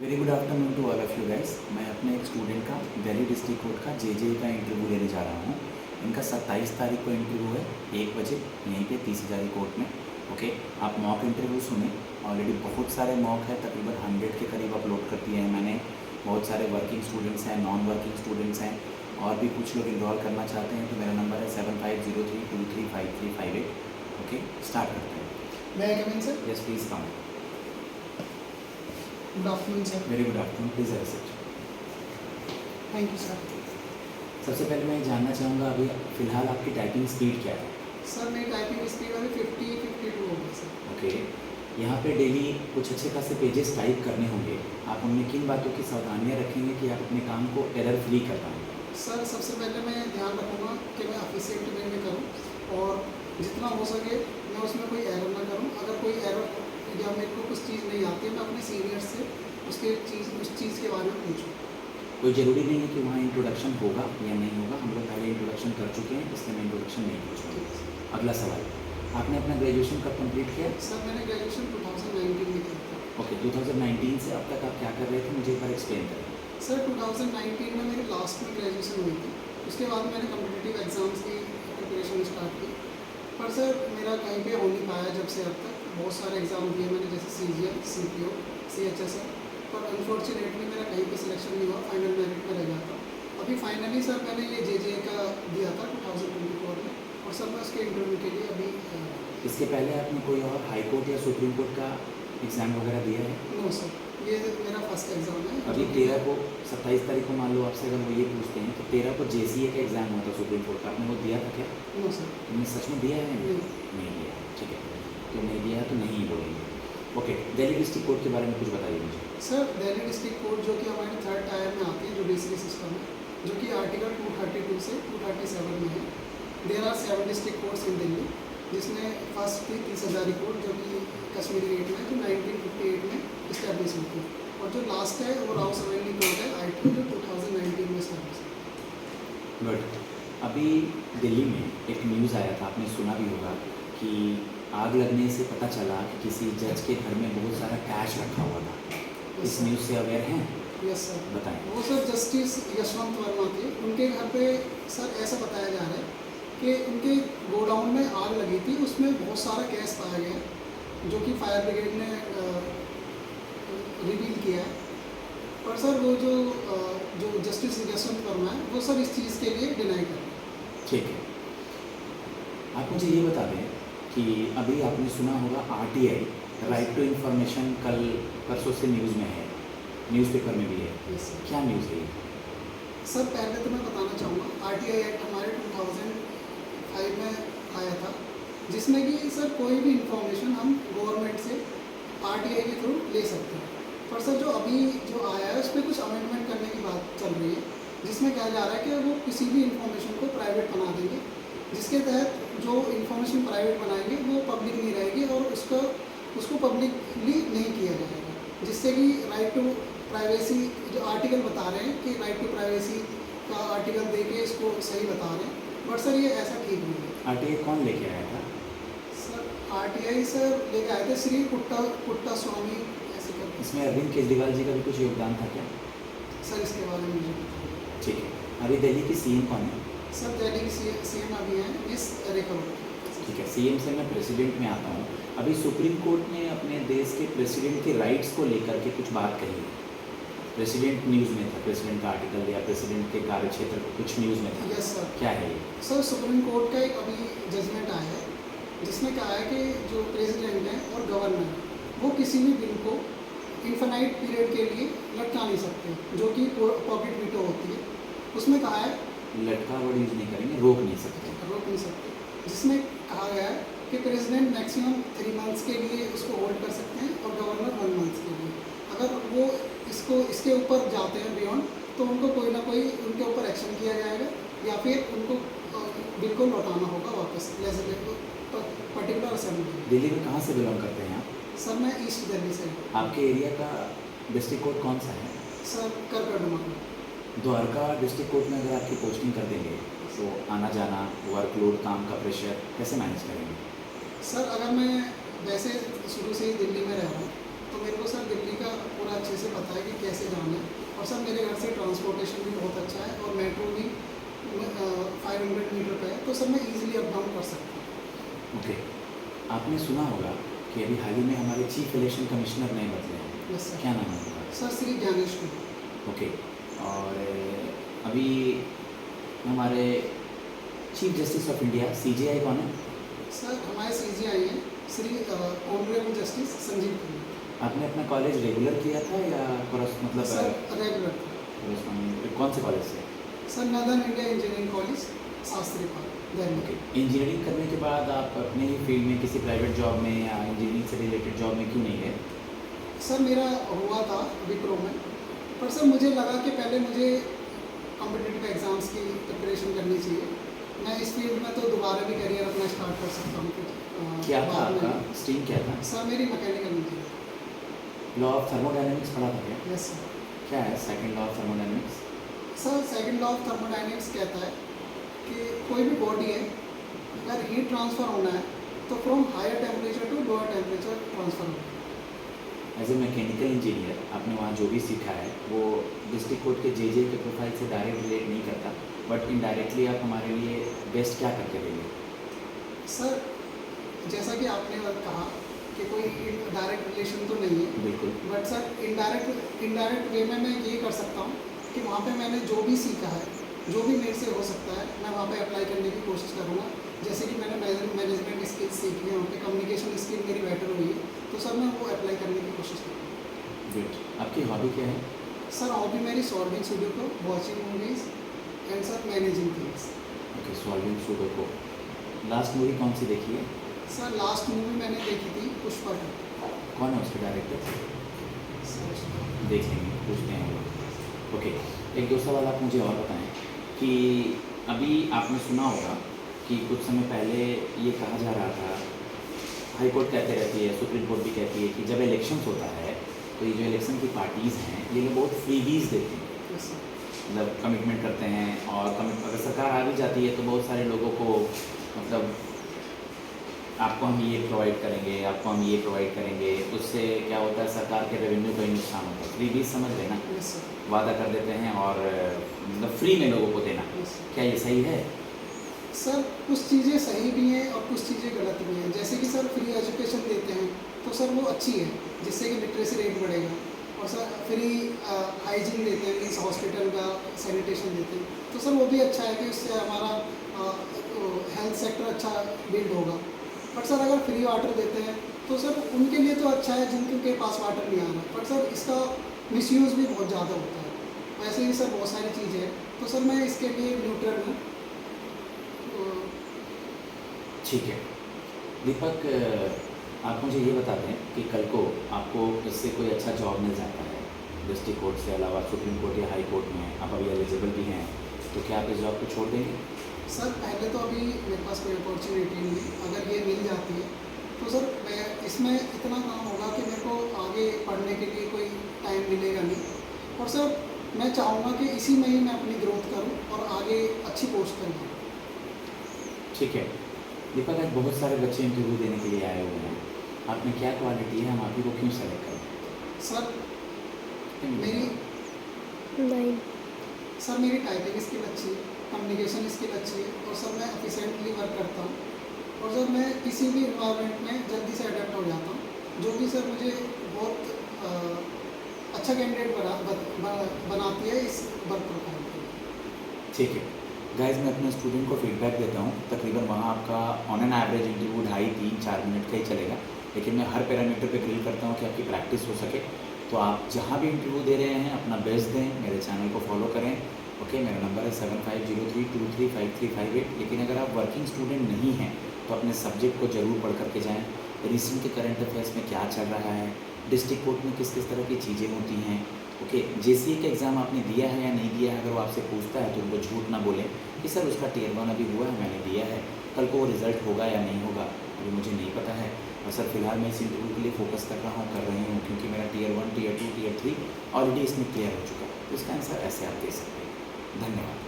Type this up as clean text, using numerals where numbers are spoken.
Very good afternoon to all of you guys. मैं अपने एक स्टूडेंट का दिल्ली डिस्ट्रिक्ट कोर्ट का जे का इंटरव्यू लेने जा रहा हूँ। इनका 27 तारीख को इंटरव्यू है 1 बजे यहीं पे 30 हज़ारी कोर्ट में। ओके, आप मॉक इंटरव्यू सुने। ऑलरेडी बहुत सारे मॉक है, तकरीबन 100 के करीब अपलोड कर दिए हैं मैंने। बहुत सारे वर्किंग स्टूडेंट्स हैं, नॉन वर्किंग स्टूडेंट्स हैं, और भी कुछ लोग इनरोल करना चाहते हैं। तो मेरा नंबर है 7503235358। ओके, स्टार्ट करते हैं। May I come in, sir? Yes please come. Good afternoon, sir. Very good afternoon, please have a seat. Thank you, sir. सबसे पहले मैं जानना चाहूँगा अभी फ़िलहाल आपकी टाइपिंग स्पीड क्या है? सर मेरी टाइपिंग स्पीड अभी 50-52 होगी सर। ओके, यहाँ पे डेली कुछ अच्छे खासे पेजेस टाइप करने होंगे। आप उनमें किन बातों की सावधानियाँ रखेंगे कि आप अपने काम को एरर फ्री कर पाएँ? सर सबसे पहले मैं ध्यान रखूँगा कि मैं एफिशिएंट वे में करूँ, और जितना हो सके मैं उसमें कोई एरर ना करूँ। अगर कोई एरर या मेरे को कुछ चीज़ नहीं आती है, मैं अपने सीनियर से उस चीज़ के बारे में पूछूँ। कोई ज़रूरी नहीं है कि वहाँ इंट्रोडक्शन होगा या नहीं होगा। हम लोग पहले इंट्रोडक्शन कर चुके हैं, इसलिए मैं इंट्रोडक्शन नहीं पूछूँगा। अगला सवाल, आपने अपना ग्रेजुएशन कब कंप्लीट किया? सर मैंने ग्रेजुएशन 2019 में किया था। ओके, 2019 से अब तक आप क्या कर रहे थे, मुझे एक बार एक्सप्लेन करें। सर 2019 में मेरी लास्ट में ग्रेजुएशन हुई थी। उसके बाद मैंने कॉम्पिटिटिव एग्ज़ाम्स की प्रिपरेशन स्टार्ट की, पर सर मेरा कहीं पे हो नहीं पाया। जब से अब तक बहुत सारे एग्ज़ाम दिए मैंने, जैसे CGL, CPO, CHSL, पर अनफॉर्चुनेटली मेरा कहीं पे सिलेक्शन नहीं हुआ, फाइनल मेरिट में रह गया था। अभी फाइनली सर मैंने ये जे का दिया था 2024 में, और सर मैं उसके इंटरव्यू के लिए अभी इसके पहले आपने कोई और हाई कोर्ट या सुप्रीम कोर्ट का एग्ज़ाम वगैरह दिया है? नो सर, ये मेरा फर्स्ट एग्ज़ाम है। अभी 13 को 27 तारीख को मान लो आपसे अगर वो ये पूछते हैं तो 13 को JCA का एग्ज़ाम हुआ था सुप्रीम कोर्ट का, आपने वो दिया था क्या? No sir. तुमने सच में दिया है? नहीं। नहीं दिया, ठीक है। तो नहीं दिया तो नहीं बोलेंगे। ओके, दिल्ली डिस्ट्रिक्ट कोर्ट के बारे में कुछ बताइए मुझे। सर दिल्ली डिस्ट्रिक्ट कोर्ट जो कि हमारे 3rd टायर में आती है जुडिशरी सिस्टम में, जो कि आर्टिकल 232 से 237 में है। There are 7 district courts in Delhi, जिसमें फर्स्ट थी 30 हज़ारी कोर्ट, जो कि कश्मीरी रेट में, जो 1958 में इस्टेब्लिश हुई थी, और जो लास्ट है वो राव सवेली कोर्ट है IT, जो 2019 में इस्टेब्लिश है। गुड। अभी दिल्ली में एक न्यूज़ आया था, आपने सुना भी होगा, कि आग लगने से पता चला कि किसी जज के घर में बहुत सारा कैश रखा हुआ था। इस न्यूज़ से अवेयर हैं? Yes sir. बताएं। वो सर जस्टिस यशवंत वर्मा थे, उनके घर पे सर ऐसा बताया जा रहा है कि उनके गोडाउन में आग लगी थी, उसमें बहुत सारा कैश पाया गया, जो कि फायर ब्रिगेड ने रिवील किया है। पर सर वो जो जस्टिस यशवंत वर्मा है, वो सर इस चीज़ के लिए डिनाई कर रहे हैं। ठीक है, आप मुझे ये बता दें कि अभी आपने सुना होगा RTI, राइट टू इन्फॉर्मेशन, कल परसों से न्यूज़ में है, न्यूज़पेपर में भी है। Yes sir. क्या न्यूज़ है ये? सर पहले तो मैं बताना चाहूँगा, RTI एक्ट हमारे 2005 में आया था, जिसमें कि सर कोई भी इंफॉर्मेशन हम गवर्नमेंट से RTI के थ्रू ले सकते हैं। पर सर जो अभी जो आया है, उस पर कुछ अमेंडमेंट करने की बात चल रही है, जिसमें कहा जा रहा है कि वो किसी भी इंफॉर्मेशन को प्राइवेट बना देंगे, जिसके तहत जो इंफॉर्मेशन प्राइवेट बनाएंगे वो पब्लिक नहीं रहेगी, और उसको पब्लिकली नहीं किया जाएगा, जिससे कि राइट टू प्राइवेसी जो आर्टिकल बता रहे हैं कि राइट टू प्राइवेसी का आर्टिकल दे के इसको सही बता रहे हैं, बट सर ये ऐसा ठीक नहीं है। RTI कौन लेके आया था? सर RTI सर लेके आए थे श्री पुट्टा स्वामी, ऐसे करके। इसमें अरविंद केजरीवाल जी का भी कुछ योगदान था क्या? सर इसके बारे में मुझे पता नहीं। ठीक है, अभी दिल्ली की CM कौन है? सर दिल्ली की CM अभी हैं मिस रेखा गुप्ता। ठीक है, CM से मैं प्रेसिडेंट में आता हूँ। अभी सुप्रीम कोर्ट ने अपने देश के प्रेसिडेंट के राइट्स को लेकर के कुछ बात कही है। प्रेसिडेंट न्यूज़ में था, प्रेसिडेंट का आर्टिकल या प्रेसिडेंट के कार्य क्षेत्र को कुछ न्यूज़ में था। Yes sir. क्या है ये? सर सुप्रीम कोर्ट का एक अभी जजमेंट आया है, जिसमें कहा है कि जो प्रेसिडेंट हैं और गवर्नर, वो किसी भी बिल को इन्फिनाइट पीरियड के लिए लटका नहीं सकते, जो कि पॉकेट वीटो होती है। उसमें कहा है लटका वर्ड यूज़ नहीं करेंगे, रोक नहीं सकते। रोक नहीं सकते, जिसमें कहा गया है कि प्रेसिडेंट मैक्सिमम 3 मंथ्स के लिए उसको होल्ड कर सकते हैं, और गवर्नर 1 मंथ के लिए। अगर वो इसके ऊपर जाते हैं बियॉन्ड, तो उनको कोई ना कोई उनके ऊपर एक्शन किया जाएगा, या फिर उनको बिल्कुल लौटाना होगा वापस पर्टिकुलर असेंबली। दिल्ली में कहाँ से बिलोंग करते हैं आप? सर मैं ईस्ट दिल्ली से हूँ। आपके एरिया का डिस्ट्रिक्ट कोर्ट कौन सा है? सर करकटमा। द्वारका डिस्ट्रिक्ट कोर्ट में अगर आपकी पोस्टिंग कर देंगे तो आना जाना, वर्कलोड, काम का प्रेशर कैसे मैनेज करेंगे? सर अगर मैं वैसे शुरू से ही दिल्ली में रह रहा हूँ, तो तो मेरे को सर दिल्ली का पूरा अच्छे से पता है कि कैसे जाना है। और सर मेरे घर से ट्रांसपोर्टेशन भी बहुत अच्छा है और मेट्रो भी 500 मीटर पे है, तो सर मैं इजीली अप डाउन कर सकता हूँ। ओके, आपने सुना होगा कि अभी हाल ही में हमारे चीफ इलेक्शन कमिश्नर नए बदले हैं। Yes sir. क्या नाम है उनका? सर श्री ज्ञानेश कुमार। ओके, और अभी हमारे chief justice of India CJI कौन है? सर हमारे CJI हैं श्री ऑनरेबल जस्टिस संजीव कुमार। आपने अपना कॉलेज रेगुलर किया था या मतलब सर रेगुलर था। corresponding? कौन से कॉलेज से? Sir northern India engineering college Shastri park Delhi. Okay, engineering करने के बाद आप अपने ही फील्ड में किसी प्राइवेट जॉब में या इंजीनियरिंग से रिलेटेड जॉब में क्यों नहीं गए? सर मेरा हुआ था विप्रो में, पर सर मुझे लगा कि पहले मुझे कॉम्पिटिटिव एग्ज़ाम्स की प्रिपरेशन करनी चाहिए। मैं इस फील्ड में तो दोबारा भी करियर अपना स्टार्ट कर सकता हूँ। क्या था आपका स्ट्रीम, क्या था? सर मेरी mechanical engineer. Law of thermodynamics पढ़ा था क्या? Yes sir. क्या है second law of thermodynamics? Sir second law of thermodynamics कहता है कि कोई भी बॉडी है, अगर हीट ट्रांसफ़र होना है तो from higher temperature to lower temperature transfer होना है। एज ए मैकेनिकल इंजीनियर आपने वहाँ जो भी सीखा है वो डिस्ट्रिक्ट कोर्ट के JJ के प्रोफाइल से डायरेक्ट रिलेट नहीं करता, बट इनडायरेक्टली आप हमारे लिए बेस्ट क्या करके देंगे? सर जैसा कि आपने कहा कि कोई डायरेक्ट रिलेशन तो नहीं है, बिल्कुल। बट सर इनडायरेक्ट वे में मैं ये कर सकता हूँ कि वहाँ पे मैंने जो भी सीखा है, जो भी मेरे से हो सकता है, मैं वहाँ पे अप्लाई करने की कोशिश करूँगा। जैसे कि मैंने मैनेजमेंट स्किल्स सीखी है, वहाँ पे कम्युनिकेशन स्किल मेरी बेटर हुई है, तो सर मैं वो अप्लाई करने की कोशिश करूँगा। गुड। आपकी हॉबी क्या है? सर हॉबी मेरी solving sudoku, watching movies and sir managing things. Okay, solving sudoku. Last movie कौन सी देखी है? सर लास्ट मूवी मैंने देखी थी पुष्पा 2। कौन है उसके डायरेक्टर? सर देख लेंगे, पूछते हैं वो। ओके, एक दो सवाल आप मुझे और बताएं कि अभी आपने सुना होगा कि कुछ समय पहले ये कहा जा रहा था, हाई कोर्ट कहते रहती है, सुप्रीम कोर्ट भी कहती है कि जब इलेक्शंस होता है तो ये जो इलेक्शन की पार्टीज़ हैं ये लोग बहुत फ्रीबीज देती हैं, यस सर। मतलब कमिटमेंट करते हैं, और अगर सरकार आ भी जाती है तो बहुत सारे लोगों को मतलब आपको हम ये प्रोवाइड करेंगे, आपको हम ये प्रोवाइड करेंगे, उससे क्या होता है सरकार के रेवेन्यू का ही नुकसान होता है। फ्रीबीज समझ लेना, यस सर। वादा कर देते हैं और मतलब फ्री में लोगों को देना। Yes sir. क्या ये सही है? सर कुछ चीज़ें सही भी हैं और कुछ चीज़ें गलत भी हैं। जैसे कि सर फ्री एजुकेशन देते हैं तो सर वो अच्छी है, जिससे कि लिटरेसी रेट बढ़ेगा। और सर फ्री हाइजीन देते हैं, मीन्स हॉस्पिटल का सैनिटेशन देते हैं, तो सर वो भी अच्छा है कि उससे हमारा हेल्थ सेक्टर अच्छा बिल्ड होगा। बट सर अगर फ्री वाटर देते हैं तो सर उनके लिए तो अच्छा है जिनके पास वाटर नहीं आ रहा, बट सर इसका मिसयूज़ भी बहुत ज़्यादा होता है। वैसे ही सर बहुत सारी चीज़ें हैं, तो सर मैं इसके लिए न्यूट्रल हूँ। ठीक है दीपक, आप मुझे ये बता दें कि कल को आपको इससे कोई अच्छा जॉब मिल जाता है डिस्ट्रिक्ट कोर्ट से अलावा, सुप्रीम कोर्ट या हाई कोर्ट में आप अभी एलिजिबल भी हैं, तो क्या आप इस जॉब को छोड़ देंगे? सर पहले तो अभी मेरे पास कोई अपॉर्चुनिटी नहीं है, अगर ये मिल जाती है तो सर मैं इसमें इतना काम होगा कि मेरे को आगे पढ़ने के लिए कोई टाइम मिलेगा नहीं। और सर मैं चाहूँगा कि इसी में ही मैं अपनी ग्रोथ करूँ और आगे अच्छी पोस्ट पर जाऊँ। ठीक है दीपक, आज बहुत सारे बच्चे इंटरव्यू देने के लिए आए हुए हैं, आप में क्या क्वालिटी है, हम आप ही को क्यों सेलेक्ट करें? सर मेरी टाइपिंग स्किल अच्छी है, कम्युनिकेशन स्किल अच्छी है, और सर मैं एफिशिएंटली वर्क करता हूँ, और सर मैं किसी भी इन्वायरमेंट में जल्दी से अडेप्ट हो जाता हूँ, जो कि सर मुझे बहुत अच्छा कैंडिडेट बनाती है इस वर्क प्रोफाइल के लिए। ठीक है गाइस, मैं अपने स्टूडेंट को फीडबैक देता हूँ, तकरीबन वहाँ आपका on an average interview 2.5-3-4 minute का ही चलेगा, लेकिन मैं हर पैरामीटर पे ग्रिल करता हूँ कि आपकी प्रैक्टिस हो सके। तो आप जहाँ भी इंटरव्यू दे रहे हैं अपना बेस्ट दें, मेरे चैनल को फॉलो करें। ओके, मेरा नंबर है 7503235358। लेकिन अगर आप वर्किंग स्टूडेंट नहीं हैं तो अपने सब्जेक्ट को ज़रूर पढ़ करके जाएँ। रिसेंट के करंट अफेयर्स में क्या चल रहा है, डिस्ट्रिक्ट कोर्ट में किस किस तरह की चीज़ें होती हैं। ओके, JCA का एग्ज़ाम आपने दिया है या नहीं दिया है, अगर वो आपसे पूछता है तो उनको झूठ ना बोलें कि सर उसका Tier 1 अभी हुआ है, मैंने दिया है, कल को वो रिज़ल्ट होगा या नहीं होगा अभी मुझे नहीं पता है। और सर फिलहाल मैं इस इंटरव्यू के लिए फोकस कर रही हूँ क्योंकि मेरा Tier 1, Tier 2, Tier 3 ऑलरेडी इसमें क्लियर हो चुका है, तो इसका आंसर ऐसे आप दे सकते हैं। धन्यवाद।